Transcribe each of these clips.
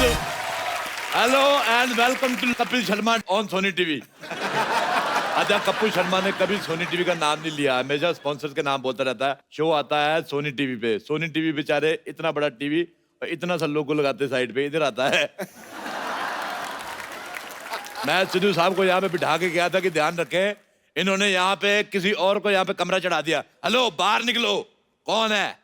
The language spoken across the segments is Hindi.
Sidhu. Hello and welcome to Kapil Sharma on Sony TV. अच्छा, कपिल शर्मा ने कभी सोनी टीवी का नाम नहीं लिया, हमेशा स्पॉन्सर्स के नाम बोलता रहता है। शो आता है सोनी टीवी पे। सोनी टीवी बेचारे इतना बड़ा टीवी और इतना सा लोगो लगाते साइड पे, इधर आता है। मैं सिद्धू साहब को यहाँ पे बिठा के गया था कि ध्यान रखें, इन्होंने यहाँ पे किसी और को यहाँ पे कमरा चढ़ा दिया। हेलो, बाहर निकलो, कौन है?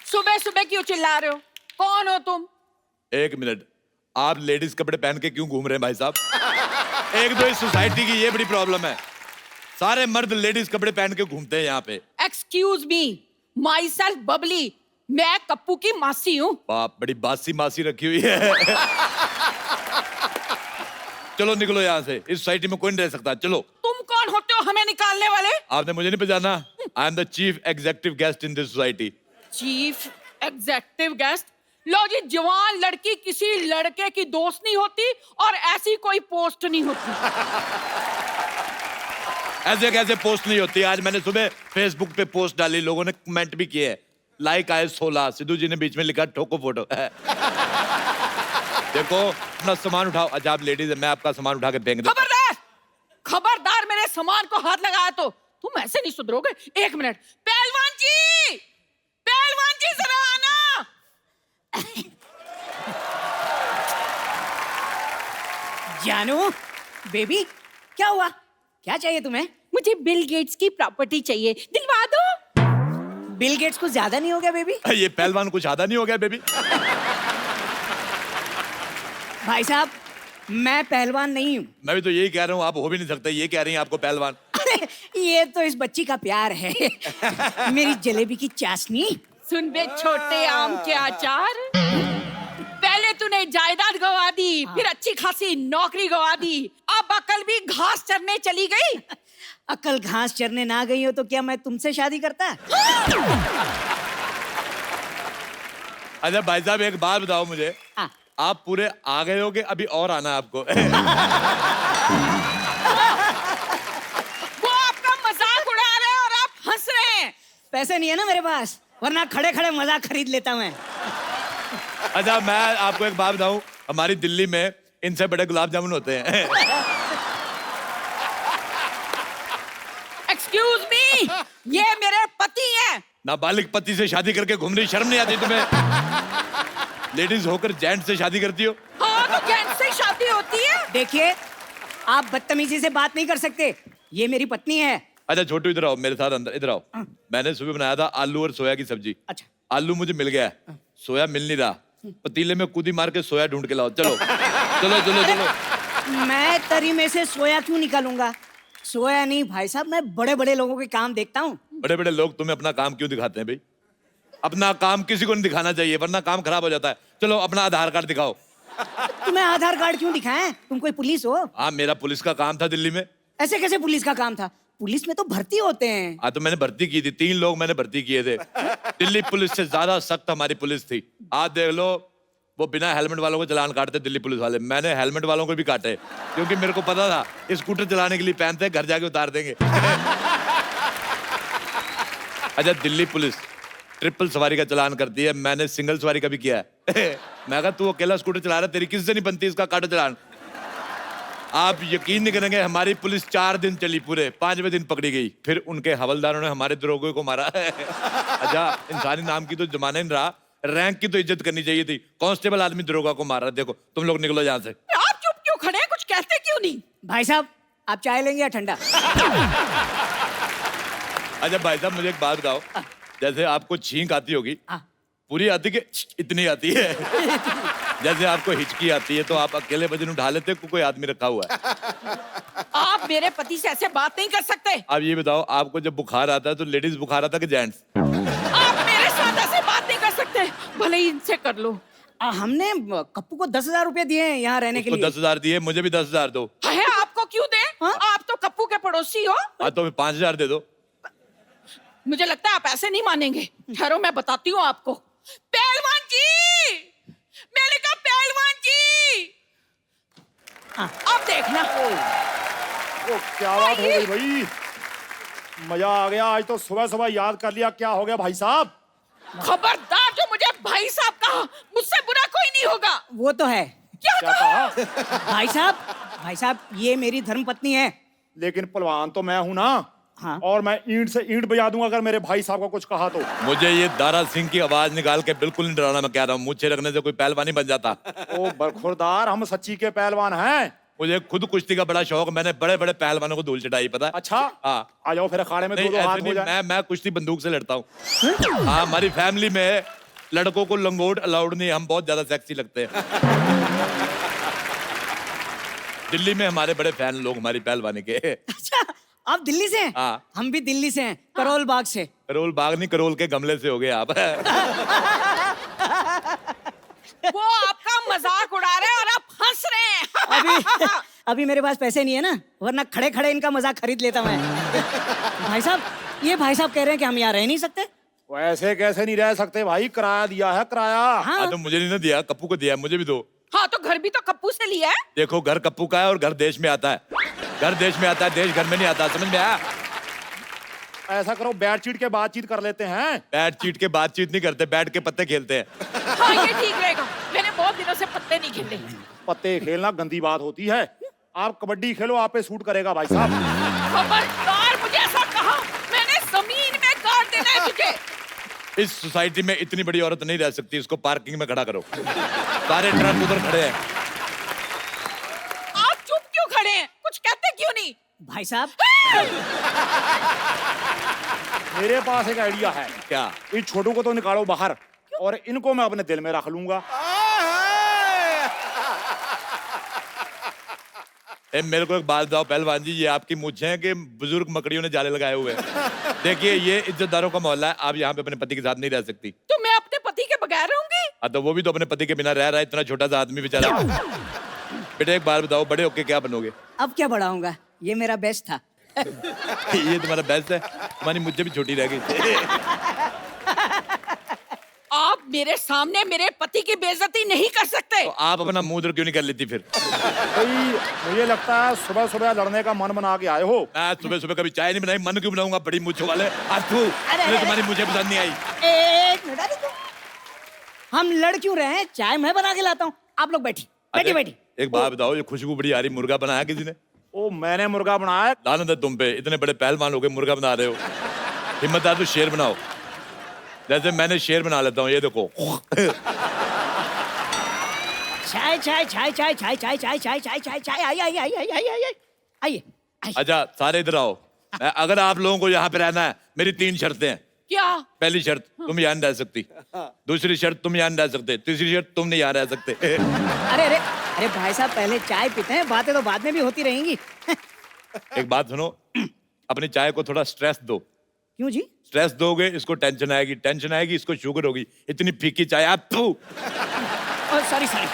सुबह सुबह क्यों चिल्ला रहे हो? कौन हो तुम? एक मिनट, आप लेडीज कपड़े पहन के क्यों घूम रहे हैं भाई साहब? एक तो इस सोसाइटी की ये बड़ी प्रॉब्लम है, सारे मर्द लेडीज कपड़े पहन के घूमते हैं यहाँ पे। Excuse me, my self Babli, मैं कप्पू की मासी हूँ। बाप, बड़ी बासी मासी रखी हुई है। चलो निकलो यहाँ से, इस सोसाइटी में कोई नहीं रह सकता। चलो। तुम कौन होते हो हमें निकालने वाले? आपने मुझे नहीं पहचाना? I am the chief executive guest in this society. Chief executive guest? लो जी, जवान लड़की किसी लड़के की दोस्त नहीं होती और ऐसी कोई पोस्ट नहीं होती। ऐसे कैसे पोस्ट नहीं होती? आज मैंने सुबह फेसबुक पे पोस्ट डाली, लोगों ने कमेंट भी किए, लाइक आए 16। सिद्धू जी ने बीच में लिखा ठोको फोटो। देखो, अपना सामान उठाओ। अच्छा, आप लेडीज है, मैं आपका सामान उठा के फेंक दूं। खबरदार, खबरदार, मेरे सामान को हाथ लगाया तो तुम ऐसे नहीं सुधरोगे। एक मिनट, पहलवान जी, पहलवान जी जरा आना। जानू, बेबी, क्या हुआ? क्या चाहिए तुम्हें? मुझे बिल गेट्स की प्रॉपर्टी चाहिए, दिलवा दो। बिल गेट्स को ज्यादा नहीं हो गया बेबी? ये पहलवान कुछ ज्यादा नहीं हो गया बेबी? भाई साहब, मैं पहलवान नहीं हूँ। मैं भी तो यही कह रहा हूँ, आप हो भी नहीं सकते, ये कह रही हैं आपको पहलवान। अरे, ये तो इस बच्ची का प्यार है। मेरी जलेबी की चाशनी। सुन बे छोटे आम के अचार, पहले तूने जायदाद गवा दी, फिर अच्छी खासी नौकरी गवा दी, अब अकल भी घास चरने चली गई। अकल घास चरने ना गई हो तो क्या मैं तुमसे शादी करता? अच्छा भाई साहब, एक बात बताओ मुझे, हाँ। आप पूरे आ गए हो कि अभी और आना है आपको? वो आपका मजाक उड़ा रहे हैं और आप हंस रहे हैं। पैसे नहीं है ना मेरे पास, वरना खड़े खड़े मजाक खरीद लेता मैं। अच्छा, मैं आपको एक बात बताऊं, हमारी दिल्ली में इनसे बड़े गुलाब जामुन होते हैं। एक्सक्यूज मी, ये मेरे पति हैं। नाबालिग पति से शादी करके घूम रही, शर्म नहीं आती तुम्हें? लेडीज होकर जेंट से शादी करती हो? हाँ, तो जेंट्स से शादी होती है। देखिए, आप बदतमीजी से बात नहीं कर सकते, ये मेरी पत्नी है। अच्छा छोटू, इधर आओ मेरे साथ, अंदर इधर आओ। मैंने सुबह बनाया था आलू और सोया की सब्जी। अच्छा। आलू मुझे मिल गया, सोया मिल नहीं रहा। पतीले में कूदी मार के सोया ढूंढ के लाओ। चलो चलो चलो चलो। मैं तरी में से सोया क्यों निकालूंगा? सोया नहीं भाई साहब, मैं बड़े बड़े लोगों के काम देखता हूँ। बड़े बड़े लोग तुम्हें अपना काम क्यों दिखाते हैं भाई? अपना काम किसी को नहीं दिखाना चाहिए, वरना काम खराब हो जाता है। चलो अपना आधार कार्ड दिखाओ। तुम्हें आधार कार्ड क्यों दिखाएं? तुम कोई पुलिस हो? हाँ, मेरा पुलिस का काम था दिल्ली में। ऐसे कैसे पुलिस का काम था? पुलिस में तो भर्ती होते हैं। हाँ, तो मैंने भर्ती की थी, 3 लोग मैंने भर्ती किए थे। दिल्ली पुलिस से ज्यादा सख्त हमारी पुलिस थी। आज देख लो, वो बिना हेलमेट वालों को चालान काटते दिल्ली पुलिस वाले। मैंने हेलमेट वालों को भी काटे, क्योंकि मेरे को पता था स्कूटर चलाने के लिए पहनते हैं, घर जाके उतार देंगे। अच्छा, दिल्ली पुलिस ट्रिपल सवारी का चालान करती है, मैंने सिंगल सवारी का भी किया है। मैं कहा, तू अकेला स्कूटर चला रहा है, तेरी किससे नहीं बनती, इसका काटो चालान। आप यकीन नहीं करेंगे, हमारी पुलिस 4 दिन चली, पूरे 5वें दिन पकड़ी गई। फिर उनके हवलदारों ने हमारे दरोगे को मारा। अच्छा, इंसानी नाम की तो जमाना नहीं रहा, रैंक की तो इज्जत करनी चाहिए थी। कांस्टेबल आदमी दरोगा को मार रहा। देखो, तुम लोग निकलो यहाँ से। आप चुप क्यों खड़े हैं? कुछ कहते क्यों नहीं? भाई साहब, आप चाय लेंगे या ठंडा? अच्छा भाई साहब, मुझे एक बात बताओ, जैसे आपको छींक आती होगी, पूरी आती कि इतनी आती है? जैसे आपको हिचकी आती है तो आप अकेले वजन उठा लेते हो, कोई आदमी रखा हुआ है? आप मेरे पति से ऐसे बात नहीं कर सकते। आप ये बताओ, आपको जब बुखार आता है तो लेडीज बुखार आता है कि जेंट्स? आप मेरे साथ ऐसे बात नहीं कर सकते, भले ही इनसे कर लो। हमने कप्पू को 10,000 रुपए दिए हैं यहाँ रहने के लिए। 10,000 दिए, मुझे भी 10,000 दो। है, आपको क्यों दे? आप तो कप्पू के पड़ोसी हो। हाँ, तो 5,000 दे दो। मुझे लगता है आप ऐसे नहीं मानेंगे। ठहरो, मैं बताती हूँ आपको। पहलवान जी, मैंने कहा पहलवान जी। अब देखना। ओ, क्या बात हो गई भाई? मजा आ गया, आज तो सुबह सुबह याद कर लिया। क्या हो गया भाई साहब? खबरदार जो मुझे भाई साहब कहा, मुझसे बुरा कोई नहीं होगा। वो तो है। क्या क्या कहा? भाई साहब ये मेरी धर्मपत्नी है। लेकिन पहलवान तो मैं हूं ना। हाँ। और मैं ईंट से ईंट बजा दूंगा अगर मेरे भाई साहब को कुछ कहा तो। मुझे ये दारा सिंह की आवाज निकाल के बिल्कुल नहीं डराना। मैं कह रहा हूँ मुझे रखने से कोई पहलवानी बन जाता। ओ बरखुरदार, हम सच्ची के पहलवान हैं। मुझे खुद कुश्ती का बड़ा शौक, मैंने बड़े बड़े पहलवानों को धूल चटाई, पता है? अच्छा। हाँ। आ जाओ फिर अखाड़े में नहीं, दो ऐसे हाथ हो नहीं, जाए। मैं कुश्ती बंदूक से लड़ता हूँ। हाँ, हमारी फैमिली में लड़कों को लंगोट अलाउड नहीं, हम बहुत ज्यादा सेक्सी लगते हैं। दिल्ली में हमारे बड़े फैन लोग हमारी पहलवानी के। अच्छा, आप दिल्ली से हैं? हाँ। हम भी दिल्ली से हैं, करोल बाग से। करोल बाग नहीं, करोल के गमले से हो गए आप। वो आपका मजाक उड़ा रहे हैं और आप हंस रहे हैं। अभी मेरे पास पैसे नहीं है ना, वरना खड़े खड़े इनका मजाक खरीद लेता मैं। भाई साहब, ये भाई साहब कह रहे हैं कि हम यहाँ रह नहीं सकते। वैसे कैसे नहीं रह सकते भाई, किराया दिया है किराया। हाँ। तो मुझे नहीं ना दिया, कप्पू को दिया, मुझे भी दो। हाँ, तो घर भी तो कप्पू से लिया है। देखो, घर कप्पू का है और घर देश में आता है। घर देश में आता है, देश घर में नहीं आता, समझ में आया? ऐसा करो, बैट चीट के बातचीत कर लेते हैं। बैट चीट के बातचीत नहीं करते, बैठ के पत्ते खेलते हैं। हाँ, ये ठीक रहेगा। मैंने बहुत दिनों से पत्ते नहीं खेले। पत्ते खेलना गंदी बात होती है। आप कबड्डी खेलो, आप पे सूट करेगा भाई साहब। खबरदार मुझे ऐसा कहा, मैंने जमीन में गाड़ देना है तुझे। इस सोसाइटी में इतनी बड़ी औरत नहीं रह सकती, इसको पार्किंग में खड़ा करो। सारे ट्रक उधर खड़े हैं। आप चुप क्यों खड़े हैं? कुछ कहते क्यों नहीं? भाई साहब, मेरे पास एक आइडिया है। क्या? इन छोटू को तो निकालो बाहर और इनको मैं अपने दिल में रख लूंगा। मेरे को एक बात बताओ पहलवान जी, ये आपकी मूंछें हैं कि बुजुर्ग मकड़ियों ने जाले लगाए हुए हैं? देखिए, ये इज्जतदारों का मोहल्ला है, आप यहाँ पे अपने पति के साथ नहीं रह सकती। तो मैं अपने पति के बगैर रहूंगी? हाँ, तो वो भी तो अपने पति के बिना रह रहा है, इतना छोटा सा आदमी बेचारा। बेटे एक बार बताओ, बड़े होके क्या बनोगे? अब क्या बढ़ाऊंगा, ये मेरा बेस्ट था। ये तुम्हारा बेस्ट है, तुम्हारी मुझे भी छोटी रह गई। आप मेरे सामने मेरे पति की बेइज्जती नहीं कर सकते। तो आप अपना मुंह उधर क्यों नहीं कर लेती फिर? भाई मुझे लगता है सुबह सुबह लड़ने का मन बना के आए हो। मैं सुबह सुबह कभी चाय नहीं बनाई, मन क्यों बनाऊंगा? बड़ी मूंछों वाले। आज तू तुम्हारी मुझे पसंद नहीं आई। एक मिनट, अरे तुम, हम लड़ क्यों रहे हैं? चाय मैं बना के लाता हूँ, आप लोग बैठी बैठी बैठी। एक बात बताओ, ये खुशबू बड़ी आ रही, मुर्गा बनाया किसी ने? ओ, मैंने मुर्गा बनाया। लानत है तुम पे, इतने बड़े पहलवान हो गए मुर्गा बना रहे हो। हिम्मत है तो शेर बनाओ, जैसे मैंने शेर बना लेता हूँ। ये देखो। चाय चाय चाय चाय चाय चाय चाय चाय चाय चाय चाय आइए आइए आइए आइए आइए आइए आइए। अच्छा, सारे इधर आओ। अगर आप लोगों को यहाँ पे रहना है, मेरी 3 शर्तें हैं। क्या? पहली शर्त, तुम यहाँ नहीं रह सकती। दूसरी शर्त, तुम यहाँ नहीं रह सकते। तीसरी शर्त, तुम नहीं यहाँ रह सकते। अरे अरे अरे भाई साहब, पहले चाय पीते हैं, बातें तो बाद में भी होती रहेंगी। एक बात सुनो, अपनी चाय को थोड़ा स्ट्रेस दो। क्यों जी? स्ट्रेस दोगे इसको टेंशन आएगी, टेंशन आएगी इसको शुगर होगी। इतनी फीकी चाय आप तू। सॉरी सॉरी,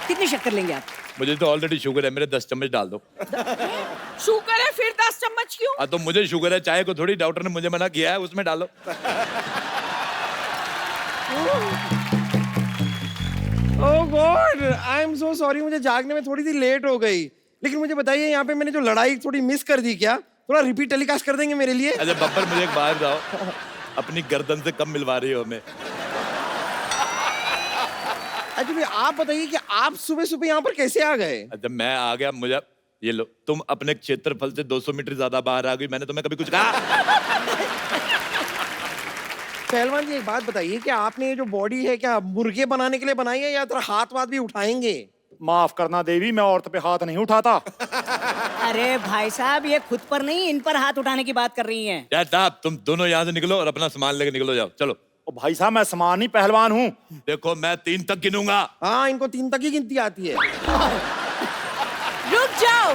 कितनी शक्कर लेंगे आप? मुझे तो ऑलरेडी शुगर है, मेरे 10 चम्मच डाल दो। शुगर है, फिर 10 चम्मच क्यों? हाँ, तो मुझे शुगर है, चाय को थोड़ी, डॉक्टर ने मुझे मना किया है, उसमें डालो। Oh god, I am so sorry, मुझे जागने में थोड़ी सी लेट हो गई। लेकिन मुझे बताइए, यहाँ पे मैंने जो लड़ाई थोड़ी मिस कर दी क्या? थोड़ा रिपीट टेलीकास्ट कर देंगे मेरे लिए? अच्छा बब्बर, मुझे एक बात बताओ, अपनी गर्दन से कब मिलवा रही हो हमें? अच्छा भाई, आप बताइए कि आप सुबह सुबह यहाँ पर कैसे आ गए? अच्छा, मैं आ गया, मुझे ये लो, तुम अपने क्षेत्रफल से 200 मीटर ज्यादा बाहर आ गई, मैंने तुम्हें कभी कुछ कहा? पहलवान जी, एक बात बताइए कि आपने ये जो बॉडी है क्या मुर्गे बनाने के लिए बनाई है या थोड़ा हाथ वाथ भी उठाएंगे? माफ करना देवी, मैं औरत पे हाथ नहीं उठाता। अरे भाई साहब, ये खुद पर नहीं, इन पर हाथ उठाने की बात कर रही हैं। यार साहब, तुम दोनों यहाँ से निकलो और अपना सामान लेके निकलो, जाओ चलो। ओ भाई साहब, मैं समान नहीं पहलवान हूँ। देखो, मैं 3 तक गिनूंगा। हाँ, इनको 3 तक ही गिनती आती है। रुक जाओ।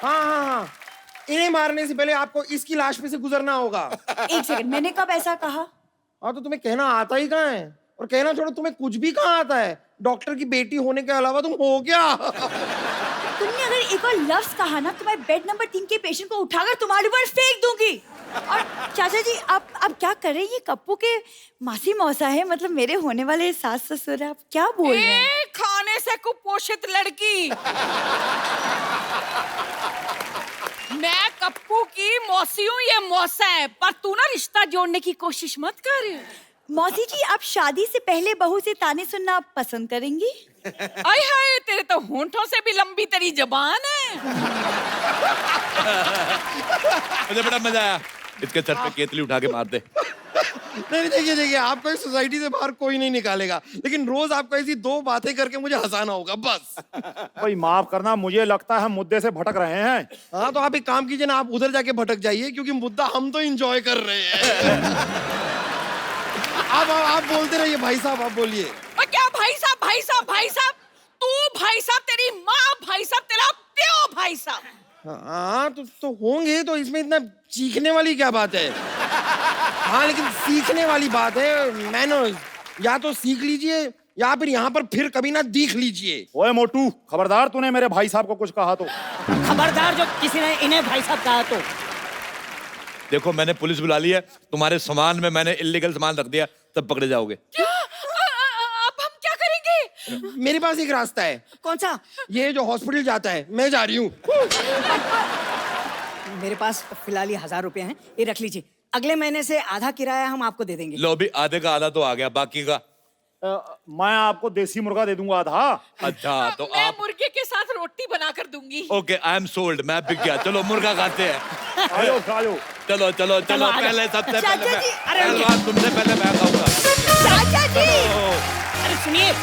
हाँ हाँ हाँ, इन्हें मारने से पहले आपको इसकी लाश पे से गुजरना होगा। एक सेकंड, मैंने कब ऐसा कहा? हाँ, तो तुम्हें कहना आता ही कहाँ है? और कहना छोड़ो, तुम्हें कुछ भी कहाँ आता है? डॉक्टर की बेटी होने के अलावा तुम हो क्या? तुमने अगर एक और लफ्ज कहा ना, तो मैं बेड नंबर 3 के पेशेंट को उठाकर तुम्हारे ऊपर फेंक दूंगी। और चाचा जी, आप क्या कर रहे हैं? ये कप्पू के मासी मौसा है, मतलब मेरे होने वाले सास ससुर है। आप क्या बोल रहे हैं? खाने से कुपोषित लड़की। मौसी हूँ, ये मौसा है, पर तू ना रिश्ता जोड़ने की कोशिश मत कर। मौसी जी, आप शादी से पहले बहू से ताने सुनना पसंद करेंगी? आय हाय, तेरे तो होंठों से भी लंबी तेरी जबान है। मुझे बड़ा मजा आया। इसके सर पे केतली उठा के मार दे। नहीं, देखिए आपको इस सोसाइटी से बाहर कोई नहीं निकालेगा, लेकिन रोज आपको ऐसी दो बातें करके मुझे हंसाना होगा बस। भाई माफ करना, मुझे लगता है हम मुद्दे से भटक रहे हैं। हाँ, तो आप एक काम कीजिए ना, आप उधर जाके भटक जाइए, क्योंकि मुद्दा हम तो एंजॉय कर रहे हैं। आप बोलते रहिए भाई साहब, आप बोलिए। और क्या भाई साहब, भाई साहब, भाई साहब? तू भाई साहब, तेरी माँ भाई साहब, तेरा प्यो भाई साहब। हाँ, तो होंगे, तो इसमें इतना चीखने वाली क्या बात है? हाँ, लेकिन सीखने वाली बात है, मैनर्स। या तो सीख लीजिए या फिर यहाँ पर फिर कभी ना दिख लीजिए। ओए मोटू, खबरदार तूने मेरे भाई साहब को कुछ कहा तो। खबरदार जो किसी ने इन्हें भाई साहब कहा तो। देखो, मैंने पुलिस बुला ली है, तुम्हारे सामान में मैंने इलीगल सामान रख दिया, तब पकड़े जाओगे। क्या? अब हम क्या करेंगे? मेरे पास एक रास्ता है। कौन सा? ये जो हॉस्पिटल जाता है, मैं जा रही हूँ। मेरे पास फिलहाल ये 1000 रुपए हैं, ये रख लीजिए। अगले महीने से आधा किराया हम आपको दे देंगे। लो भी, आधे का आधा तो आ गया, बाकी का मैं आपको देसी मुर्गा दे दूंगा आधा। अच्छा, तो मैं आप मुर्गे के साथ रोटी बना कर दूंगी। ओके, आई एम सोल्ड, मैं बिक गया। चलो मुर्गा खाते हैं। आयो खाओ। चलो चलो चलो, आ जाओ। पहले सबसे चाचा पहले मैं जी, अरे पहलवान, तुमसे पहले मैं खाऊंगा। चाचा जी, अरे सुनिए,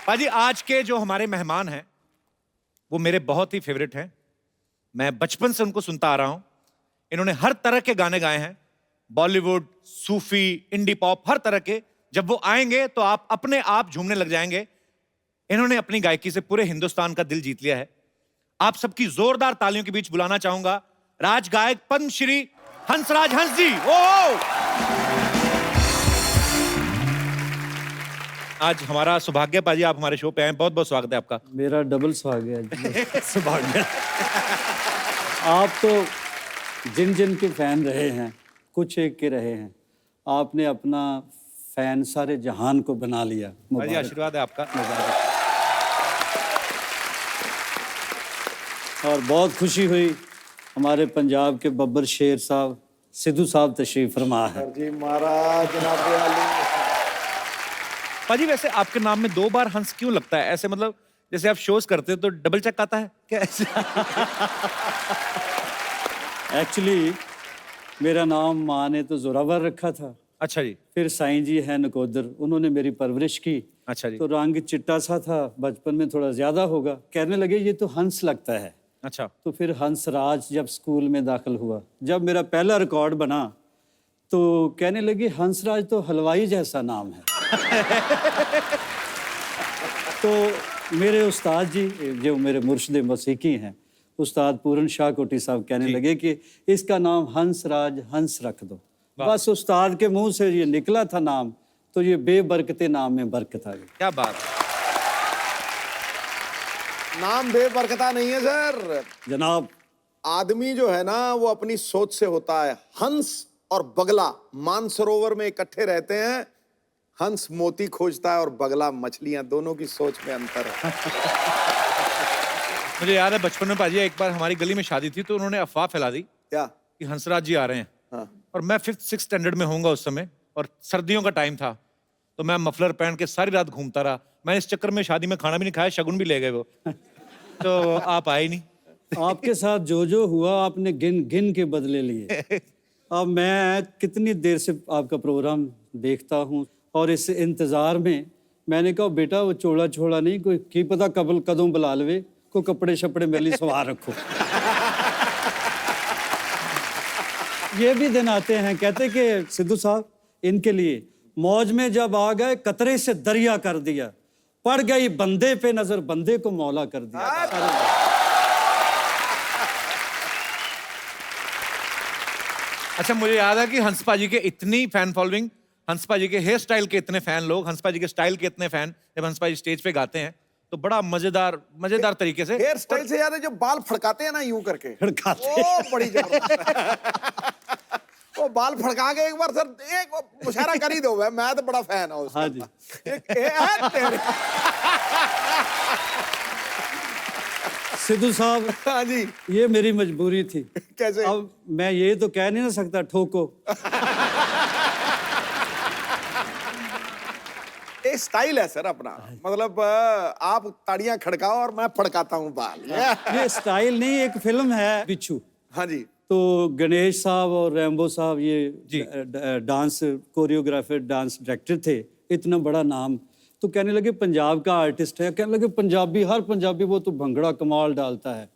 पाजी, आज के जो हमारे मेहमान हैं वो मेरे बहुत ही फेवरेट हैं। मैं बचपन से उनको सुनता आ रहा हूं। इन्होंने हर तरह के गाने गाए हैं, बॉलीवुड, सूफी, इंडी पॉप, हर तरह के। जब वो आएंगे तो आप अपने आप झूमने लग जाएंगे। इन्होंने अपनी गायकी से पूरे हिंदुस्तान का दिल जीत लिया है। आप सबकी जोरदार तालियों के बीच बुलाना चाहूंगा राज गायक पद्मश्री हंसराज हंस जी। ओ आज हमारा सौभाग्य पाजी, आप हमारे शो पे आए, बहुत बहुत स्वागत है आपका। मेरा डबल स्वागत है। सौभाग्य। आप तो जिन जिन के फैन रहे हैं, कुछ एक के रहे हैं, आपने अपना फैन सारे जहान को बना लिया। पाजी, आशीर्वाद है आपका। और बहुत खुशी हुई, हमारे पंजाब के बब्बर शेर साहब सिद्धू साहब तशरीफ फरमा है। जी महाराज, जनाब वाली। पाजी, वैसे आपके नाम में 2 बार हंस क्यों लगता है? ऐसे मतलब जैसे आप शोज करते हो तो डबल चेक आता है क्या ऐसे? एक्चुअली मेरा नाम माँ ने तो जोरावर रखा था। अच्छा जी। फिर साईं जी हैं नकोदर, उन्होंने मेरी परवरिश की। अच्छा जी। तो रंग चिट्टा सा था, बचपन में थोड़ा ज्यादा होगा, कहने लगे ये तो हंस लगता है। अच्छा। तो फिर हंसराज जब स्कूल में दाखिल हुआ, जब मेरा पहला रिकॉर्ड बना तो कहने लगे हंसराज तो हलवाई जैसा नाम है। तो मेरे उस्ताद जी, जो मेरे मुर्शिद मौसीकी हैं, उस्ताद पूरन शाह कोटी साहब, कहने लगे कि इसका नाम हंसराज हंस रख दो। बस उस्ताद के मुंह से ये निकला था नाम, तो ये बेबरकते नाम में बरकत आ गई। क्या बात। नाम बेबरकता नहीं है सर। जनाब, आदमी जो है ना वो अपनी सोच से होता है। हंस और बगला मानसरोवर में इकट्ठे रहते हैं। हंस मोती खोजता है और बगला मछलियां। दोनों की सोच में अंतर है। मुझे याद है बचपन में पाजी, एक बार हमारी गली में शादी थी तो उन्होंने अफवाह फैला दी क्या? कि हंसराज जी आ रहे हैं। हाँ। और मैं 5th 6th स्टैंडर्ड में होऊंगा उस समय, और सर्दियों का टाइम था, तो मैं मफलर पहन के सारी रात घूमता रहा। मैं इस चक्कर में शादी में खाना भी नहीं खाया, शगुन भी ले गए वो। तो आप आए नहीं। आपके साथ जो जो हुआ आपने गिन गिन के बदले लिए। अब मैं कितनी देर से आपका प्रोग्राम देखता हूँ, और इस इंतज़ार में मैंने कहा बेटा वो चोड़ा छोड़ा नहीं, कोई की पता कबल कदों बुला लवे, को कपड़े शपड़े मेरे सवार रखो। ये भी दिन आते हैं, कहते कि सिद्धू साहब इनके लिए मौज में जब आ गए कतरे से दरिया कर दिया, पड़ गई बंदे पे नजर, बंदे को मौला कर दिया। अच्छा, मुझे याद है कि हंस पाजी के इतनी फैन फॉलोइंग, हंस पाजी के हेयर स्टाइल के इतने फैन लोग, हंस पाजी के स्टाइल के इतने फैन, जब हंस पाजी स्टेज पे गाते हैं तो बड़ा मजेदार तरीके से। हेयर स्टाइल से याद है जो बाल फड़काते हैं ना यूं करके, फड़काते। ओ बड़ी जबरदस्त। वो बाल फड़का के एक बार सर एक मुशायरा कर ही दो भाई, मैं तो बड़ा फैन हूँ उसका। हाँ जी। तेरे सिद्धू साहब, हाँ जी, ये मेरी मजबूरी थी। कैसे? अब मैं ये तो कह नहीं ना सकता ठोको। एक स्टाइल है सर अपना, मतलब आप ताड़ियां खड़काओ और मैं फड़काता हूँ बाल। ये स्टाइल नहीं, एक फिल्म है बिच्छू। हाँ जी, तो गणेश साहब और रैम्बो साहब ये डांस कोरियोग्राफर, डांस डायरेक्टर थे, इतना बड़ा नाम। तो कहने लगे पंजाब का आर्टिस्ट है, कहने लगे पंजाबी, हर पंजाबी वो तो भंगड़ा कमाल डालता है।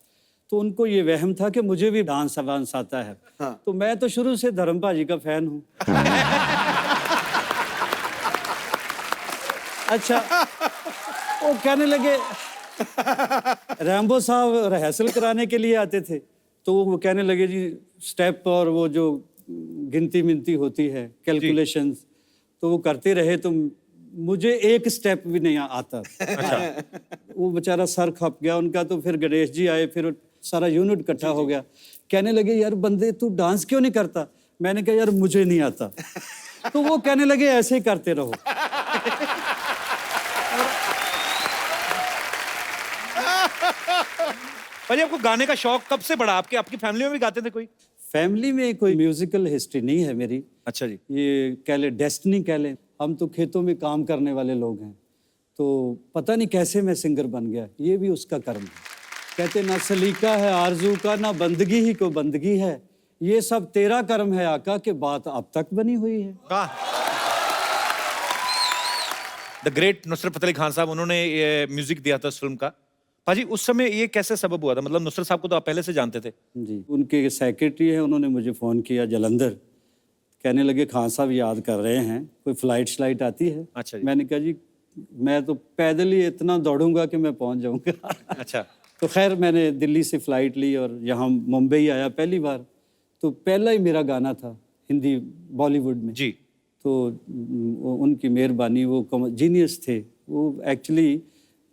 तो उनको ये वहम था कि मुझे भी डांस वांस आता है। हाँ। तो मैं तो शुरू से धर्म भाजी का फैन हूँ। अच्छा, वो कहने लगे, रैम्बो साहब रिहर्सल कराने के लिए आते थे, तो वो कहने लगे जी स्टेप और वो जो गिनती मिनती होती है, कैलकुलेशंस, तो वो करते रहे, तो मुझे एक स्टेप भी नहीं आता। वो बेचारा सर खप गया उनका। तो फिर गणेश जी आए, फिर सारा यूनिट इकट्ठा हो गया। कहने लगे यार बंदे तू डांस क्यों नहीं करता? मैंने कहा यार मुझे नहीं आता। तो वो कहने लगे ऐसे ही करते रहो। भाजी आपको गाने का शौक कब से बढ़ा? आपकी फैमिली में भी गाते थे कोई? फैमिली में कोई म्यूजिकल हिस्ट्री नहीं है मेरी। अच्छा जी। ये कह ले डेस्टिनी कह ले। हम तो खेतों में काम करने वाले लोग हैं, तो पता नहीं कैसे मैं सिंगर बन गया, ये भी उसका कर्म है। कहते ना सलीका है आरजू का, ना बंदगी ही को बंदगी है, ये सब तेरा कर्म है आका, कि बात अब तक बनी हुई है। द ग्रेट नुसरत फतेह अली खान साहब, उन्होंने ये म्यूजिक दिया था उस फिल्म का। भाजी उस समय ये कैसे सबब हुआ था? मतलब नुसरत साहब को तो आप पहले से जानते थे? जी, उनके सेक्रेटरी हैं, उन्होंने मुझे फ़ोन किया जलंधर, कहने लगे खान साहब याद कर रहे हैं, कोई फ्लाइट आती है? अच्छा जी। मैंने कहा जी मैं तो पैदल ही इतना दौड़ूंगा कि मैं पहुंच जाऊंगा। अच्छा। तो खैर मैंने दिल्ली से फ़्लाइट ली और यहाँ मुंबई आया पहली बार। तो पहला ही मेरा गाना था हिंदी बॉलीवुड में जी। तो उनकी मेहरबानी, वो जीनियस थे, वो एक्चुअली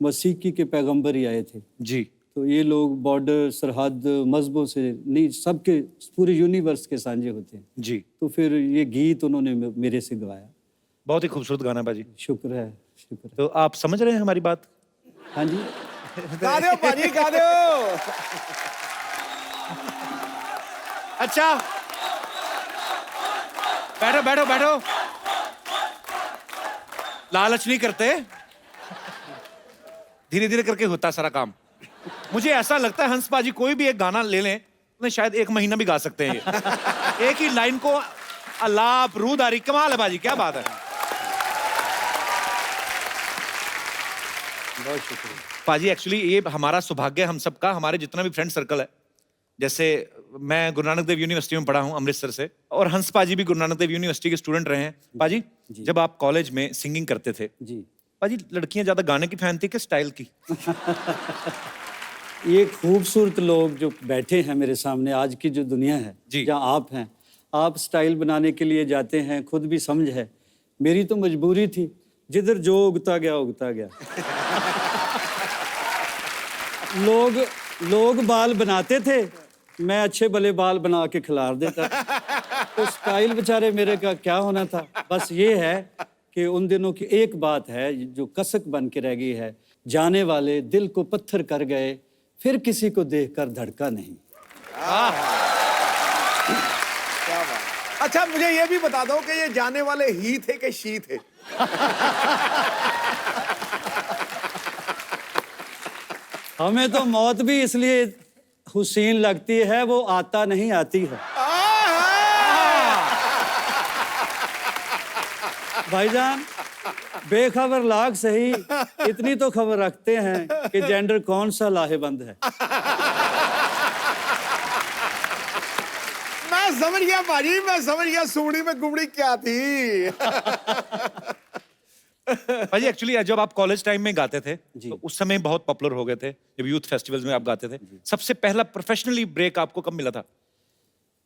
मसीकी के पैगंबर ही आए थे जी। तो ये लोग बॉर्डर, सरहद, मजहबों से नहीं, सबके पूरे यूनिवर्स के सांझे होते हैं जी। तो फिर ये गीत उन्होंने मेरे से गवाया। बहुत ही खूबसूरत गाना है भाजी। शुक्र है, शुक्र है। तो आप समझ रहे हैं हमारी बात? हाँ जी। गा दो भाजी, गा दो। अच्छा, बैठो बैठो बैठो, लालच नहीं करते, धीरे धीरे करके होता है सारा काम। मुझे ऐसा लगता है हंस बाजी कोई भी एक गाना ले लें तो शायद 1 महीना भी गा सकते हैं ये। एक ही लाइन को अलाप रूदारी, कमाल है बाजी, क्या बात है। बहुत शुक्रिया पाजी। एक्चुअली ये हमारा सौभाग्य है हम सबका, हमारे जितना भी फ्रेंड सर्कल है, जैसे मैं गुरु नानक देव यूनिवर्सिटी में पढ़ा हूँ अमृतसर से, और हंस पाजी भी गुरु नानक देव यूनिवर्सिटी के स्टूडेंट रहे हैं। पाजी जब आप कॉलेज में सिंगिंग करते थे जी, पाजी, लड़कियां ज्यादा गाने की फैन थी कि स्टाइल की? ये खूबसूरत लोग जो बैठे हैं मेरे सामने, आज की जो दुनिया है जी। जहाँ आप हैं, आप स्टाइल बनाने के लिए जाते हैं, खुद भी समझ है। मेरी तो मजबूरी थी, जिधर जो उगता गया उगता गया। लोग बाल बनाते थे, मैं अच्छे भले बाल बना के खिलार देता। तो स्टाइल बेचारे मेरे का क्या होना था। बस ये है कि उन दिनों की एक बात है जो कसक बन के रह गई है, जाने वाले दिल को पत्थर कर गए, फिर किसी को देखकर धड़का नहीं। क्या बात। अच्छा मुझे ये भी बता दो कि ये जाने वाले ही थे कि शी थे? हमें तो मौत भी इसलिए हुसैन लगती है, वो आता नहीं आती है। भाईजान बेखबर लाग सही, इतनी तो खबर रखते हैं कि जेंडर कौन सा लाहेबंद है। मैं समझ गया भाजी, मैं समझ गया सुमड़ी में गुमड़ी क्या थी। भाजी एक्चुअली जब आप कॉलेज टाइम में गाते थे जी। तो उस समय बहुत पॉपुलर हो गए थे, जब यूथ फेस्टिवल्स में आप गाते थे। सबसे पहला प्रोफेशनली ब्रेक आपको कब मिला था?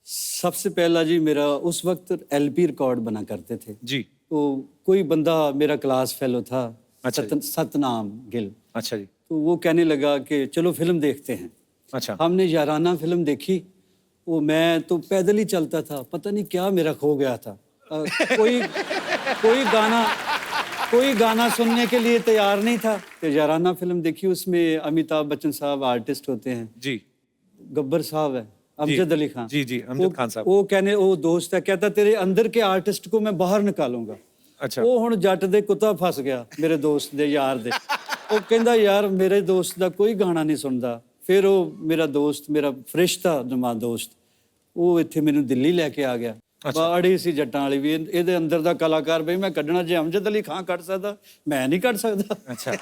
सबसे पहला जी मेरा उस वक्त एलपी रिकॉर्ड बना करते थे जी। तो कोई बंदा मेरा क्लास फेलो था, अच्छा जी। सतनाम गिल। अच्छा जी। तो वो कहने लगा कि चलो फिल्म देखते हैं। अच्छा। हमने याराना फिल्म देखी वो मैं तो पैदल ही चलता था, पता नहीं क्या मेरा खो गया था। कोई कोई गाना सुनने के लिए तैयार नहीं था। तो याराना फिल्म देखी, उसमें अमिताभ बच्चन साहब आर्टिस्ट होते हैं, जी गब्बर साहब है, अमजद अली खान। जी जी, अमजद खान साहब। वो दोस्त है, कहता तेरे अंदर के आर्टिस्ट को मैं बाहर निकालूंगा। अच्छा। वो हुण जट दे कुत्ता फस गया मेरे दोस्त दे यार दे। वो कहंदा यार मेरे दोस्त दा कोई गाना नहीं सुनदा। फिर वो मेरा दोस्त, मेरा फरिश्ता नुमा दोस्त, वो इत्थे मैनूं दिल्ली लैके आ गया। बड़ी सी जट्टां वाली भी ਇਹਦੇ ਅੰਦਰ ਦਾ ਕਲਾਕਾਰ ਬਈ ਮੈਂ ਕੱਢਣਾ, ਜੇ ਅਮਜਦ ਅਲੀ ਖਾਨ ਕੱਢ ਸਕਦਾ ਮੈਂ ਨਹੀਂ ਕੱਢ ਸਕਦਾ। अच्छा।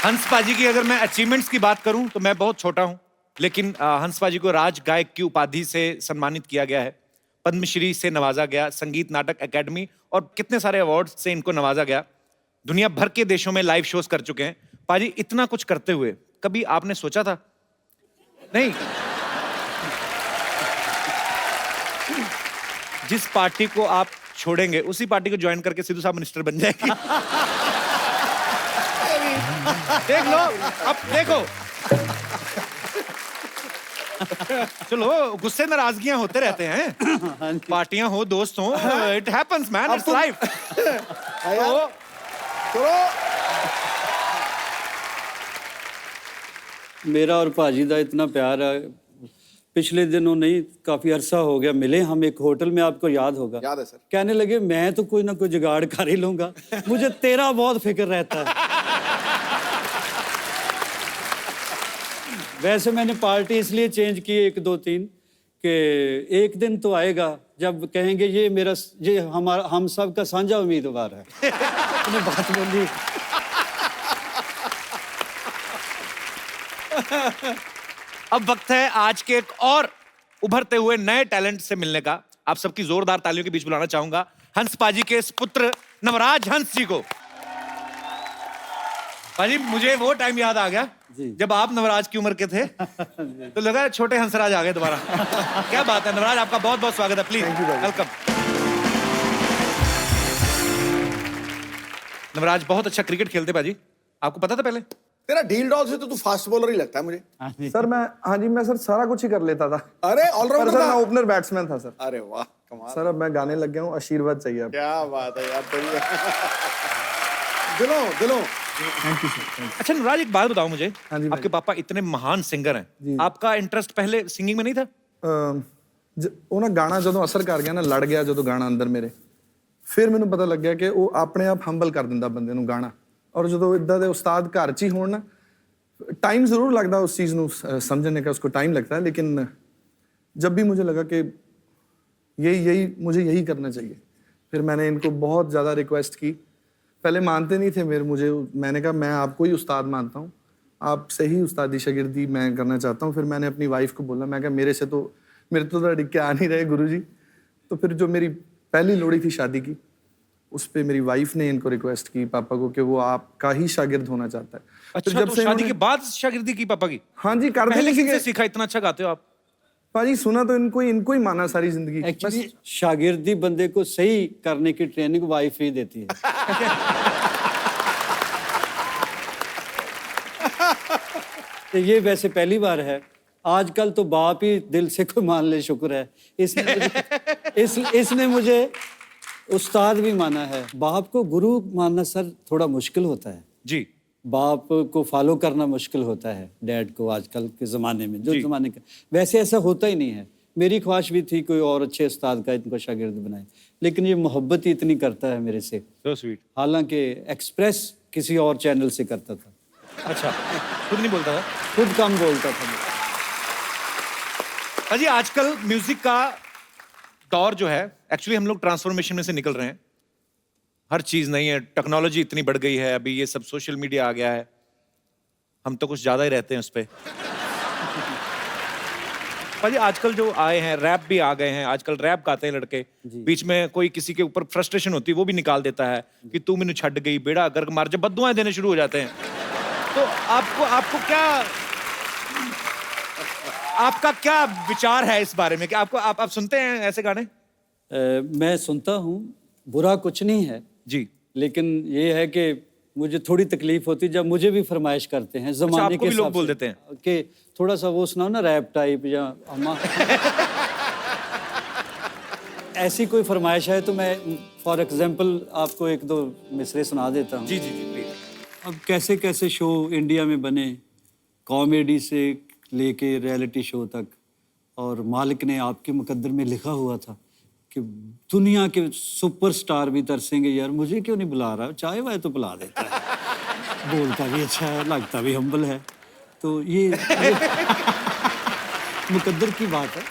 हंस पाजी की अगर मैं अचीवमेंट्स की बात करूं तो मैं बहुत छोटा हूं, लेकिन हंस पाजी को राज गायक की उपाधि से सम्मानित किया गया है, पद्मश्री से नवाजा गया, संगीत नाटक अकेडमी और कितने सारे अवार्ड से इनको नवाजा गया। दुनिया भर के देशों में लाइव शोज कर चुके हैं। पाजी, इतना कुछ करते हुए कभी आपने सोचा था नहीं जिस पार्टी को आप छोड़ेंगे उसी पार्टी को ज्वाइन करके सिद्धू साहब मिनिस्टर बन जाएंगे? देख लो, अब देखो, चलो गुस्से नाराजगियां होते रहते हैं, पार्टियां हो, दोस्त हो, it happens man, it's life. मेरा और भाजी का इतना प्यार है, पिछले दिनों नहीं काफी अरसा हो गया मिले हम एक होटल में, आपको याद होगा। याद है सर। कहने लगे मैं तो कोई ना कोई जुगाड़ कर ही लूंगा, मुझे तेरा बहुत फिक्र रहता है। वैसे मैंने पार्टी इसलिए चेंज की 1 2 3 कि एक दिन तो आएगा जब कहेंगे ये हम सब का साझा उम्मीदवार है। उसने बात बोली। अब वक्त है आज के एक और उभरते हुए नए टैलेंट से मिलने का। आप सबकी जोरदार तालियों के बीच बुलाना चाहूंगा हंस पाजी के पुत्र नवराज हंस जी को। पाजी, मुझे वो टाइम याद आ गया जब आप नवराज की उम्र के थे, तो लगा छोटे हंसराज आ गए दोबारा। क्या बात है नवराज, आपका बहुत बहुत स्वागत है, प्लीज वेलकम। नवराज बहुत अच्छा क्रिकेट खेलते पाजी, आपको पता था पहले? तेरा ढील डॉल से तो तू फास्ट बॉलर ही लगता है मुझे। सर मैं सर सारा कुछ ही कर लेता था। अरे ऑलराउंडर सर था। मैं ओपनर बैट्समैन था सर। अरे वाह कमाल। सर अब मैं गाने लग गया हूँ, आशीर्वाद चाहिए अब। क्या बात है यार, बढ़िया। दिलों। Thank you sir. अच्छा नवराज, एक बात बताओ मुझे, हाँ जी भाई। आपके पापा इतने महान सिंगर हैं, आपका इंटरेस्ट पहले सिंगिंग में नहीं था? ਉਹ ਨਾ ਗਾਣਾ ਜਦੋਂ ਅਸਰ ਕਰ ਗਿਆ ਨਾ, ਲੜ ਗਿਆ ਜਦੋਂ ਗਾਣਾ ਅੰਦਰ ਮੇਰੇ, ਫਿਰ ਮੈਨੂੰ ਪਤਾ ਲੱਗਿਆ ਕਿ ਉਹ ਆਪਣੇ ਆਪ ਹੰਬਲ ਕਰ ਦਿੰਦਾ ਬੰਦੇ ਨੂੰ ਗਾਣਾ। ਔਰ ਜਦੋਂ ਇਦਾਂ ਦੇ ਉਸਤਾਦ ਘਰ 'ਚ ਹੀ ਹੋਣ ਨਾ, टाइम ज़रूर लगता है उस चीज़ को समझने का, उसको टाइम लगता है, लेकिन जब भी मुझे लगा कि मुझे यही करना चाहिए, फिर मैंने इनको बहुत ज़्यादा रिक्वेस्ट की। पहले मानते नहीं थे मैंने कहा मैं आपको ही उस्ताद मानता हूँ, आपसे ही उस्तादी शागिर्दी मैं करना चाहता हूँ। फिर मैंने अपनी वाइफ को बोला, मैं कहा मेरे तो अड़िग के आ नहीं रहे गुरुजी। तो फिर जो मेरी पहली लोड़ी थी शादी की, उस पे मेरी वाइफ ने इनको रिक्वेस्ट की पापा को कि वो आपका ही शागिर्द होना चाहता है। अच्छा, जब तो से शादी के बाद शागिर्दी की पापा की? हाँ जी, कर पहले देने किससे की। सीखा, इतना अच्छा गाते हो आप? पाजी सुना तो इनको ही माना सारी जिंदगी। एक्चुअली शागिर्दी बंदे को सही करने की ट्रेनिंग वाइफ ही देती है। तो ये वैसे पहली बार है, आजकल तो बाप ही दिल से कोई मान ले, शुक्र है। इसने मुझे उस्ताद भी माना है। बाप को गुरु मानना सर थोड़ा मुश्किल होता है जी, बाप को फॉलो करना मुश्किल होता है डैड को आजकल के ज़माने में, जो ज़माने का। वैसे ऐसा होता ही नहीं है। मेरी ख्वाहिश भी थी कोई और अच्छे उस्ताद का इनको शागिर्द बनाए, लेकिन ये मोहब्बत ही इतनी करता है मेरे से। so sweet। हालांकि एक्सप्रेस किसी और चैनल से करता था। अच्छा, खुद नहीं बोलता था? खुद कम बोलता था। अजी आजकल म्यूजिक का दौर जो है, एक्चुअली हम लोग ट्रांसफॉर्मेशन में से निकल रहे हैं। हर चीज नहीं है, टेक्नोलॉजी इतनी बढ़ गई है, अभी ये सब सोशल मीडिया आ गया है, हम तो कुछ ज्यादा ही रहते हैं उस पे। भाजी आजकल जो आए हैं, रैप भी आ गए हैं, आजकल रैप गाते हैं लड़के, बीच में कोई किसी के ऊपर फ्रस्ट्रेशन होती है वो भी निकाल देता है कि तू मैंने छड़ गई, बेड़ा गर्क मार, जब बद्दुआएं देने शुरू हो जाते हैं। तो आपको क्या, आपका क्या विचार है इस बारे में कि आप सुनते हैं ऐसे गाने? मैं सुनता हूँ, बुरा कुछ नहीं है जी, लेकिन ये है कि मुझे थोड़ी तकलीफ होती है जब मुझे भी फरमाइश करते हैं जमाने आपको के भी लोग हिसाब बोल से देते हैं? कि थोड़ा सा वो सुनाओ ना रैप टाइप या अम्मा ऐसी कोई फरमाइश है तो मैं फॉर एग्जांपल आपको एक दो मिसरे सुना देता हूँ। जी जी जी प्लीज। अब कैसे कैसे शो इंडिया में बने, कॉमेडी से लेके रियलिटी शो तक, और मालिक ने आपके मुकद्दर में लिखा हुआ था कि दुनिया के सुपरस्टार भी तरसेंगे, यार मुझे क्यों नहीं बुला रहा, चाय वाय तो बुला देता है, बोलता भी अच्छा है, लगता भी हम्बल है। तो ये मुकद्दर की बात है।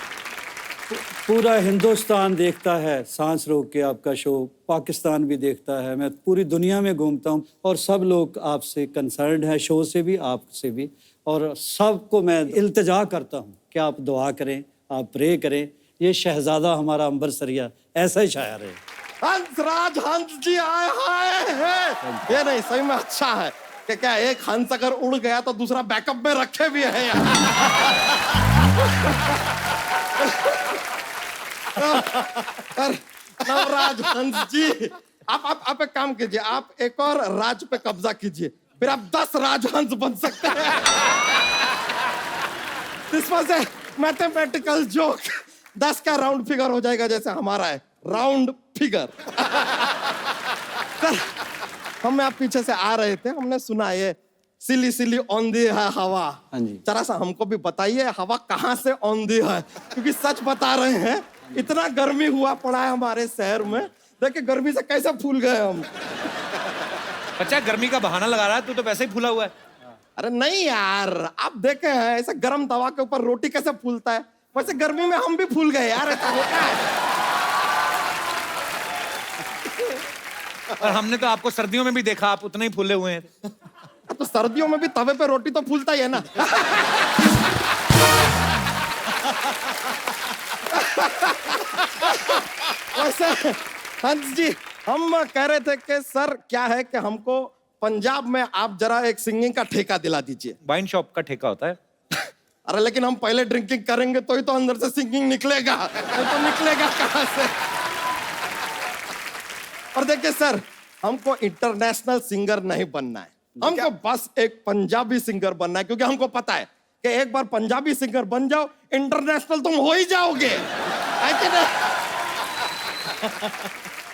पूरा हिंदुस्तान देखता है सांस रोक के आपका शो, पाकिस्तान भी देखता है, मैं पूरी दुनिया में घूमता हूँ और सब लोग आपसे कंसर्न्ड है, शो से भी आपसे भी, और सबको मैं इल्तिजा करता हूँ कि आप दुआ करें, आप प्रे करें, ये शहजादा हमारा अंबर सरिया ऐसा ही शायर है। हंसराज हंस जी आए हाय। ये नहीं सही में अच्छा है कि क्या एक हंस अगर उड़ गया तो दूसरा बैकअप में रखे भी है यार। नवराज हंस जी, आप एक काम कीजिए, आप एक और राज पे कब्जा कीजिए, फिर आप 10 राजहंस बन सकते हैं। This was a mathematical joke. 10 का राउंड फिगर हो जाएगा जैसे हमारा है राउंड फिगर। सर, हम आप पीछे से आ रहे थे, हमने सुना ये सिली सिली औंधी है हवा। हाँ जी। जरा सा हमको भी बताइए हवा कहाँ से औंधी है, क्योंकि सच बता रहे हैं इतना गर्मी हुआ पड़ा है हमारे शहर में, देखिए गर्मी से कैसे फूल गए हम। बच्चा गर्मी का बहाना लगा रहा है, तू तो वैसे ही फूला हुआ है। अरे नहीं यार, आप देखे हैं ऐसे गर्म तवा के ऊपर रोटी कैसे फूलता है, वैसे गर्मी में हम भी फूल गए यार, ऐसा होता है। और हमने तो आपको सर्दियों में भी देखा, आप उतने ही फूले हुए हैं। तो सर्दियों में भी तवे पे रोटी तो फूलता ही है ना। वैसे हंस जी, हम कह रहे थे कि सर क्या है कि हमको पंजाब में आप जरा एक सिंगिंग का ठेका दिला दीजिए। वाइन शॉप का ठेका होता है। अरे लेकिन हम पहले ड्रिंकिंग करेंगे तो ही तो अंदर से सिंगिंग निकलेगा, नहीं तो निकलेगा कहां से। और देखिए सर, हमको इंटरनेशनल सिंगर नहीं बनना है, हमको बस एक पंजाबी सिंगर बनना है, क्योंकि हमको पता है कि एक बार पंजाबी सिंगर बन जाओ इंटरनेशनल तुम हो ही जाओगे, है कि नहीं?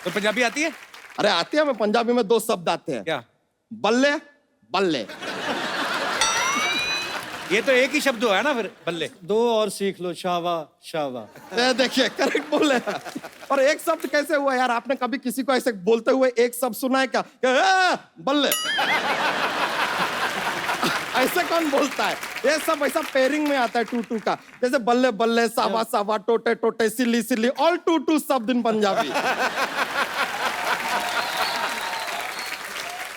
तो पंजाबी आती है? अरे आती है, मैं पंजाबी में 2 शब्द आते हैं। क्या? बल्ले बल्ले। ये तो एक ही शब्द है ना, फिर बल्ले। 2 और सीख लो, शावा शावा। देखिए करेक्ट बोले। और एक शब्द कैसे हुआ यार, आपने कभी किसी को ऐसे बोलते हुए एक शब्द सुना है क्या? बल्ले। ऐसे कौन बोलता है? ये सब ऐसा पेयरिंग में आता है 2-2 का, जैसे बल्ले बल्ले, सावा सावा, टोटे टोटे, सिली सिली, ऑल 2-2 शब्द इन पंजाबी।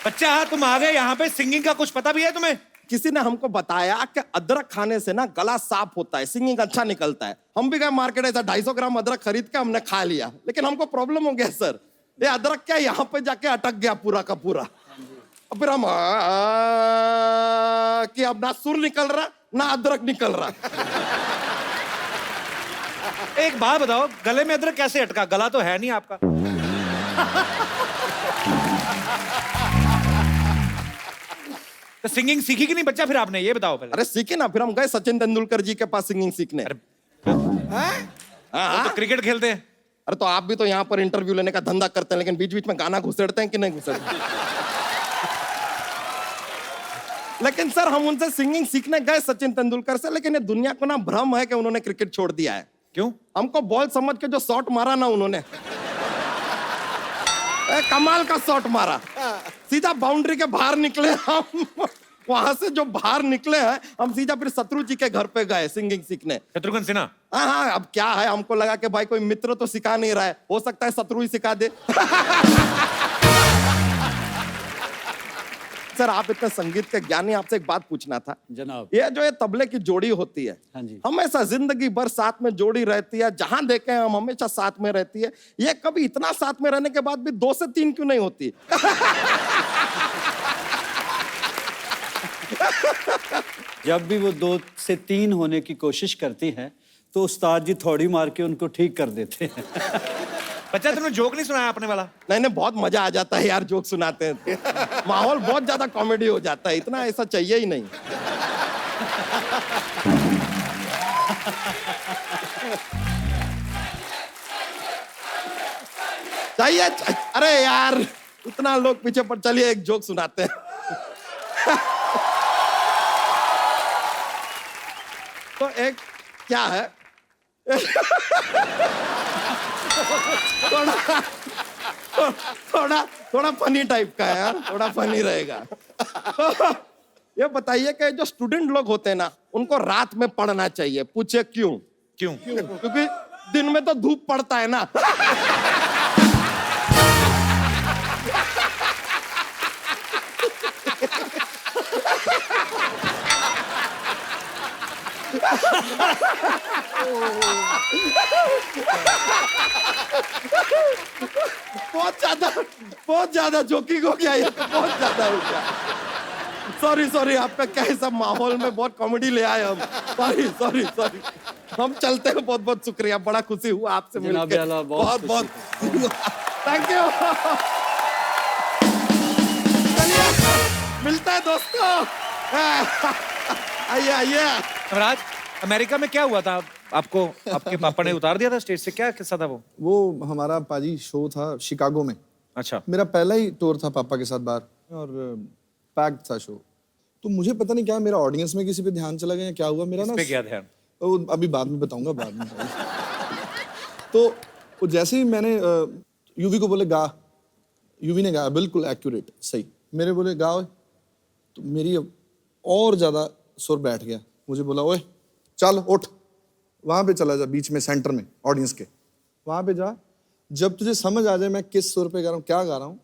बच्चा तुम आ गए यहाँ पे, सिंगिंग का कुछ पता भी है तुम्हें? किसी ने हमको बताया कि अदरक खाने से ना गला साफ होता है, सिंगिंग अच्छा निकलता है। हम भी गए मार्केट, ऐसा 250 ग्राम अदरक खरीद के हमने खा लिया, लेकिन हमको प्रॉब्लम हो गया सर, ये अदरक क्या यहाँ पे जाके अटक गया पूरा का पूरा। अब फिर हम कि अब ना सुर निकल रहा ना अदरक निकल रहा। एक बात बताओ, गले में अदरक कैसे अटका? गला तो है नहीं आपका। तो सिंगिंग सीखी कि नहीं बच्चा फिर आपने, ये बताओ पहले। अरे सीखे ना, फिर हम गए सचिन तेंदुलकर जी के पास सिंगिंग सीखने। वो तो क्रिकेट खेलते हैं। अरे तो आप भी तो यहाँ पर इंटरव्यू लेने का धंधा करते हैं, लेकिन बीच बीच में गाना घुसेड़ते हैं कि नहीं घुसेड़ते? लेकिन सर हम उनसे सिंगिंग सीखने गए सचिन तेंदुलकर से, लेकिन ये दुनिया को ना भ्रम है कि उन्होंने क्रिकेट छोड़ दिया है। क्यों? हमको बॉल समझ के जो शॉट मारा ना उन्होंने, कमाल का शॉट मारा, सीधा बाउंड्री के बाहर निकले हम। वहां से जो बाहर निकले हैं हम सीधा फिर शत्रु जी के घर पे गए सिंगिंग सीखने। शत्रुघ्न सिन्हा? हाँ, अब क्या है, हमको लगा कि भाई कोई मित्र तो सिखा नहीं रहा है, हो सकता है शत्रु ही सिखा दे। सर आप इतने संगीत के ज्ञानी, आपसे एक बात पूछना था जनाब। ये जो ये तबले की जोड़ी होती है, हाँ जी। हमेशा जिंदगी भर साथ में जोड़ी रहती है, जहां देखे हम हमेशा साथ में रहती है, ये कभी इतना साथ में रहने के बाद भी 2 से 3 क्यों नहीं होती? जब भी वो 2 से 3 होने की कोशिश करती हैं तो उस्ताद जी थोड़ी मार के उनको ठीक कर देते हैं। बच्चा तुमने जोक नहीं सुनाया अपने वाला? नहीं नहीं, बहुत मजा आ जाता है यार जोक सुनाते हैं तो। माहौल बहुत ज्यादा कॉमेडी हो जाता है, इतना ऐसा चाहिए ही नहीं। चाहिए, अरे यार इतना लोग पीछे पर, चलिए एक जोक सुनाते हैं। तो एक क्या है, थोड़ा फनी टाइप का है यार, थोड़ा फनी रहेगा। ये बताइए कि जो स्टूडेंट लोग होते हैं ना, उनको रात में पढ़ना चाहिए, पूछे क्यों? क्यों? क्योंकि दिन में तो धूप पड़ता है ना। बहुत ज्यादा जोकिंग हो गया ये, बहुत ज्यादा हो गया। सॉरी आपका क्या है, सब माहौल में बहुत कॉमेडी ले आए हम। सॉरी हम चलते हैं, बहुत बहुत शुक्रिया, बड़ा खुशी हुआ आपसे मिलकर, बहुत थैंक यू। चलिए मिलता है दोस्तों। आइए। राज, अमेरिका में क्या हुआ था आपको? आपके पापा ने उतार दिया था स्टेज से, क्या किस्सा था वो हमारा पाजी शो था शिकागो में। अच्छा। मेरा पहला ही टूर था पापा के साथ बाहर, और पैक्ड था शो। तो मुझे पता नहीं क्या, मेरा ऑडियंस में किसी पे ध्यान चला गया, क्या हुआ मेरा ना, पे क्या ध्यान? वो अभी बाद में बताऊंगा, तो वो जैसे ही मैंने यूवी को बोले गा, यूवी ने गाया बिल्कुल एक्यूरेट सही, मेरे बोले गा, तो मेरी और ज्यादा सुर बैठ गया। मुझे बोला ओए चल उठ, वहां पे चला जा, बीच में सेंटर में ऑडियंस के, वहां पे जा, जब तुझे समझ आ जाए मैं किस सुर पे गा रहा हूँ, क्या गा रहा हूँ,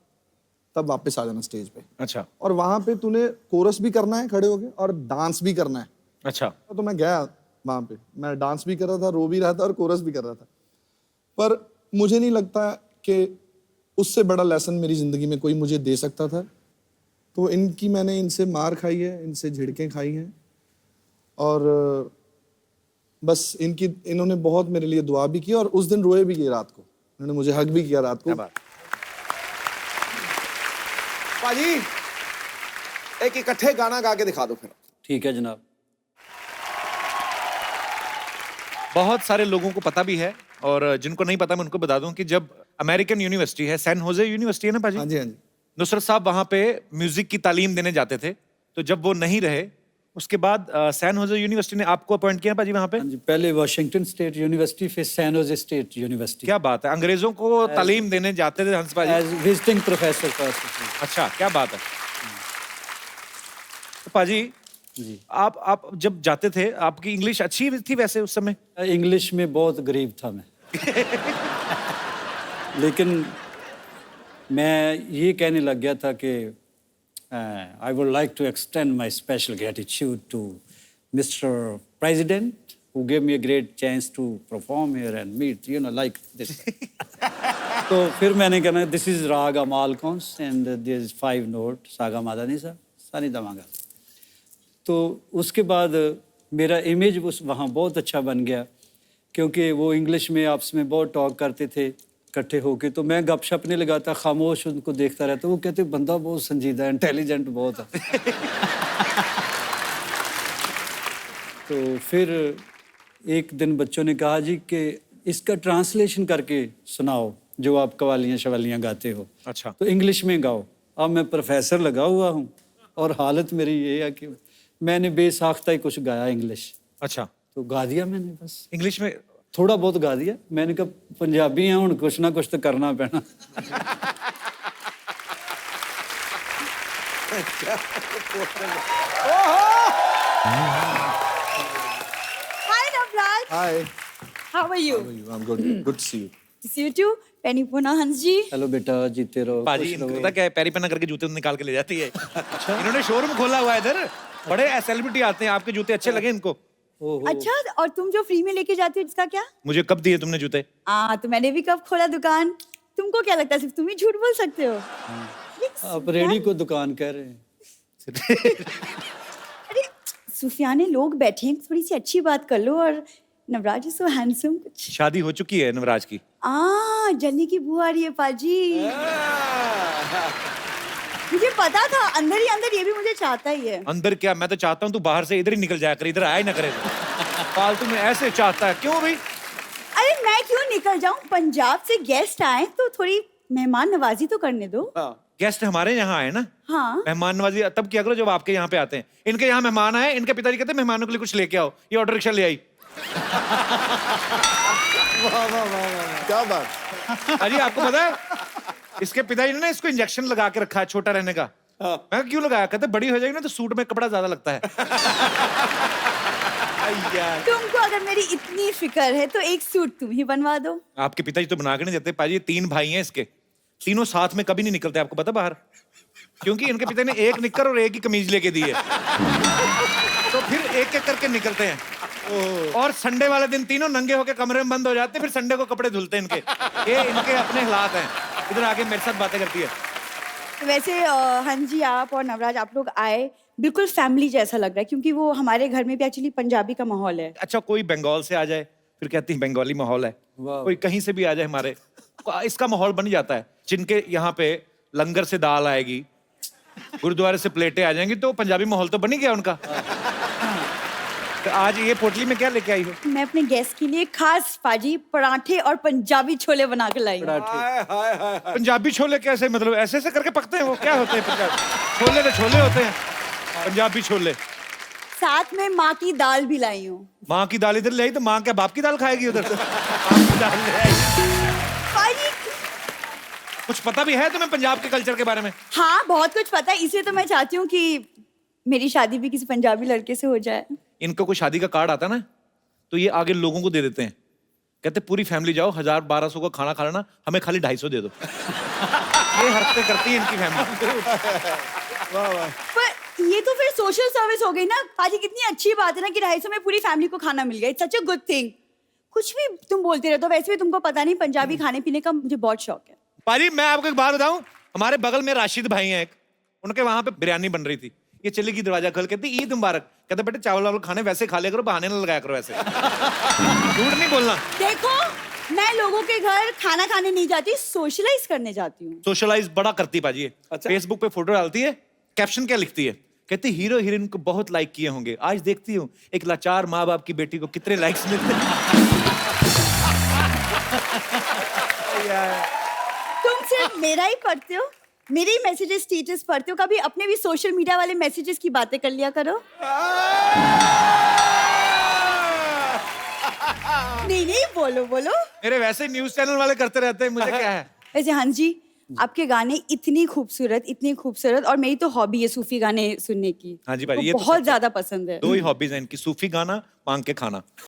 तब वापस आ जाना स्टेज पे। अच्छा। और वहां पे तूने कोरस भी करना है खड़े होके, और डांस भी करना है। अच्छा। तो मैं गया वहां पे, मैं डांस भी कर रहा था, रो भी रहा था, और कोरस भी कर रहा था। पर मुझे नहीं लगता कि उससे बड़ा लेसन मेरी जिंदगी में कोई मुझे दे सकता था। तो मैंने इनसे मार खाई है, इनसे झिड़कें खाई हैं, और बस इन्होंने बहुत मेरे लिए दुआ भी की, और उस दिन रोए भी किए रात को, उन्होंने मुझे हग भी किया रात को। पाजी एक इकट्ठे गाना गा के दिखा दो फिर। ठीक है जनाब। बहुत सारे लोगों को पता भी है, और जिनको नहीं पता मैं उनको बता दूं कि जब अमेरिकन यूनिवर्सिटी है, सैन होजे यूनिवर्सिटी है ना पाजी? हाँ जी, हाँ जी। नुसरत साहब वहां पे म्यूजिक की तालीम देने जाते थे, तो जब वो नहीं रहे, उसके बाद सैन होजे यूनिवर्सिटी ने आपको अपॉइंट किया पाजी वहां पे? हाँ जी, पहले वाशिंगटन स्टेट यूनिवर्सिटी, फिर सैन होजे स्टेट यूनिवर्सिटी। क्या बात है, अंग्रेजों को तालीम देने जाते थे हंस पाजी? एज विजिटिंग प्रोफेसर का। अच्छा, क्या बात है। तो पाजी जी, आप जब जाते थे, आपकी इंग्लिश अच्छी थी वैसे उस समय? इंग्लिश में बहुत गरीब था मैं। लेकिन मैं ये कहने लग गया था कि I would like to extend my special gratitude to Mr. President who gave me a great chance to perform here and meet, like this. तो फिर मैंने कहना, this is Rag Amal Kons and there is 5 note, Saga Madanisa, Sani Damanga. तो उसके बाद मेरा इमेज वहाँ बहुत अच्छा बन गया, क्योंकि वो इंग्लिश में आपस में बहुत टॉक करते थे इकट्ठे होके, तो मैं गपशप नहीं लगाता, खामोश उनको देखता रहता। वो कहते बंदा बहुत संजीदा है, इंटेलिजेंट बहुत है। तो फिर एक दिन बच्चों ने कहा जी कि इसका ट्रांसलेशन करके सुनाओ, जो आप कवालियाँ शवालियाँ गाते हो। अच्छा। तो इंग्लिश में गाओ। अब मैं प्रोफेसर लगा हुआ हूँ, और हालत मेरी ये है कि मैंने बेसाख्ता ही कुछ गाया इंग्लिश। अच्छा। तो गा दिया मैंने, बस इंग्लिश में थोड़ा बहुत गा दिया। मैंने कहा पंजाबी हैं, हुण कुछ ना कुछ तो करना पैना। Hi, Navrat. Hi. How are you? I'm good. Good to see you. To see you too. Penny Puna Hans ji. Hello बेटा, जीते रहो। पाजी पता क्या है, पैरी पन्ना करके जूते निकाल के ले जाती है। इन्होंने शोरूम खोला हुआ है इधर, बड़े सेलिब्रिटी आते हैं, आपके जूते अच्छे लगे इनको। अच्छा, और तुम जो फ्री में लेके जाती हो इसका क्या? मुझे कब दिए तुमने जूते? तो मैंने भी कब खोला दुकान। तुमको क्या लगता है सिर्फ तुम ही झूठ बोल सकते हो? आप रेडी को दुकान कह रहे हैं। अरे सुफियाने लोग बैठे हैं, थोड़ी सी अच्छी बात कर लो। और नवराज इज सो हैंडसम। कुछ शादी हो चुकी है नवराज की। जल्दी की बुआ आ रही है पाजी। मुझे पता था अंदर ही अंदर ये भी मुझे चाहता ही है। अंदर क्या, मैं तो चाहता हूँ तू बाहर से इधर ही निकल जाया कर, इधर आया ही ना करे। फालतू में ऐसे चाहता है क्यों भाई? अरे मैं क्यों निकल जाऊं, पंजाब से गेस्ट आए तो थोड़ी मेहमान नवाजी तो करने दो। गेस्ट हमारे यहाँ आए ना, हाँ मेहमान नवाजी तब किया करो जब आपके यहाँ पे आते हैं। इनके यहाँ मेहमान आए, इनके पिताजी कहते हैं मेहमानों के लिए कुछ लेके आओ, ये ऑटो रिक्शा ले आई। क्या बात। अजी आपको पता है इसके पिताजी ने ना इसको इंजेक्शन लगा के रखा है छोटा रहने का। मैं कहा, क्यों लगाया? कहते बड़ी हो जाएगी ना तो सूट में कपड़ा ज्यादा लगता है। यार तुमको अगर मेरी इतनी फिक्र है तो एक सूट तुम ही बनवा दो। आपके पिताजी तो बना के नहीं देते पाजी। 3 भाई हैं इसके, तीनों साथ में कभी नहीं निकलते, आपको पता बाहर, क्योंकि इनके पिता ने एक निक्कर और एक ही कमीज लेके दी है। तो फिर एक एक करके निकलते हैं और संडे वाले दिन तीनों नंगे होके कमरे में बंद हो जाते हैं। फिर संडे को कपड़े धुलते हैं इनके। ये इनके अपने हालात हैं। इधर आके मेरे साथ बातें करती है। वैसे हाँ जी, आप और नवराज आप लोग आए बिल्कुल फैमिली जैसा लग रहा है, क्योंकि वो हमारे घर में भी एक्चुअली पंजाबी का माहौल है। अच्छा कोई बंगाल से आ जाए फिर कहती है बंगाली माहौल है, कोई कहीं से भी आ जाए हमारे, इसका माहौल बन जाता है। जिनके यहाँ पे लंगर से दाल आएगी, गुरुद्वारे से प्लेटें आ जाएंगी, तो पंजाबी माहौल तो बन ही गया उनका। तो आज ये पोटली में क्या लेके आई हो? मैं अपने गेस्ट के लिए खास पाजी पराठे और पंजाबी छोले बना के लाई हूँ। पंजाबी छोले कैसे, मतलब ऐसे ऐसे करके पकते हैं वो? क्या होते हैं पंजाबी छोले? तो छोले होते हैं पंजाबी छोले। साथ में माँ की दाल भी लाई हूँ। माँ की दाल इधर ले आई तो माँ क्या बाप की दाल खाएगी उधर? बाप की दाल ले आई। पाजी कुछ पता भी है तुम्हें पंजाब के कल्चर के बारे में? हाँ बहुत कुछ पता है, इसलिए तो मैं चाहती हूँ कि मेरी शादी भी किसी पंजाबी लड़के से हो जाए। इनको कोई शादी का कार्ड आता ना तो ये आगे लोगों को दे देते हैं, कहते पूरी फैमिली जाओ 1000-1200 का खाना खा लेना, हमें खाली 250 दे दो। ये हरकतें करती है इनकी फैमिली। पर ये तो फिर सोशल सर्विस हो गई ना पाजी। कितनी अच्छी बात है ना कि 250 में पूरी फैमिली को खाना मिल गया। It's such a good thing. कुछ भी तुम बोलते रहते हो, वैसे भी तुमको पता नहीं पंजाबी खाने पीने का मुझे बहुत शौक है। पाजी मैं आपको एक बात बताऊं, हमारे बगल में राशिद भाई हैं एक, उनके वहां पे बिरयानी बन रही थी। ये चली गई दरवाजा खोल, कहती ईद मुबारक। कहते बेटे चावल वावल खाने वैसे खा लिया करो, बहाने ना लगाया करो ऐसे। झूठ नहीं बोलना। देखो मैं लोगों के घर खाना खाने नहीं जाती, सोशलाइज करने जाती हूँ। सोशलाइज बड़ा करती पाजी है। फेसबुक पे फोटो डालती है, कैप्शन क्या लिखती है? कहती हीरो हीरोइन को बहुत लाइक किए होंगे, आज देखती हूँ एक लाचार माँ बाप की बेटी को कितने लाइक्स मिलते हैं। तुम सिर्फ मेरा ही पढ़ते हो, मेरे ही मैसेजेस स्टेटस पढ़ते हो, कभी अपने भी सोशल मीडिया वाले मैसेजेस की बातें कर लिया करो। नहीं नहीं बोलो बोलो। मेरे वैसे न्यूज चैनल वाले करते रहते हैं, मुझे क्या है। वैसे हाँ जी, आपके गाने इतनी खूबसूरत और मेरी तो हॉबी है सूफी गाने सुनने की। हाँ जी भाई, वो ये तो बहुत सच है। ज्यादा पसंद है। 2 ही हॉबीज हैं इनकी, सूफी गाना, मांग के खाना।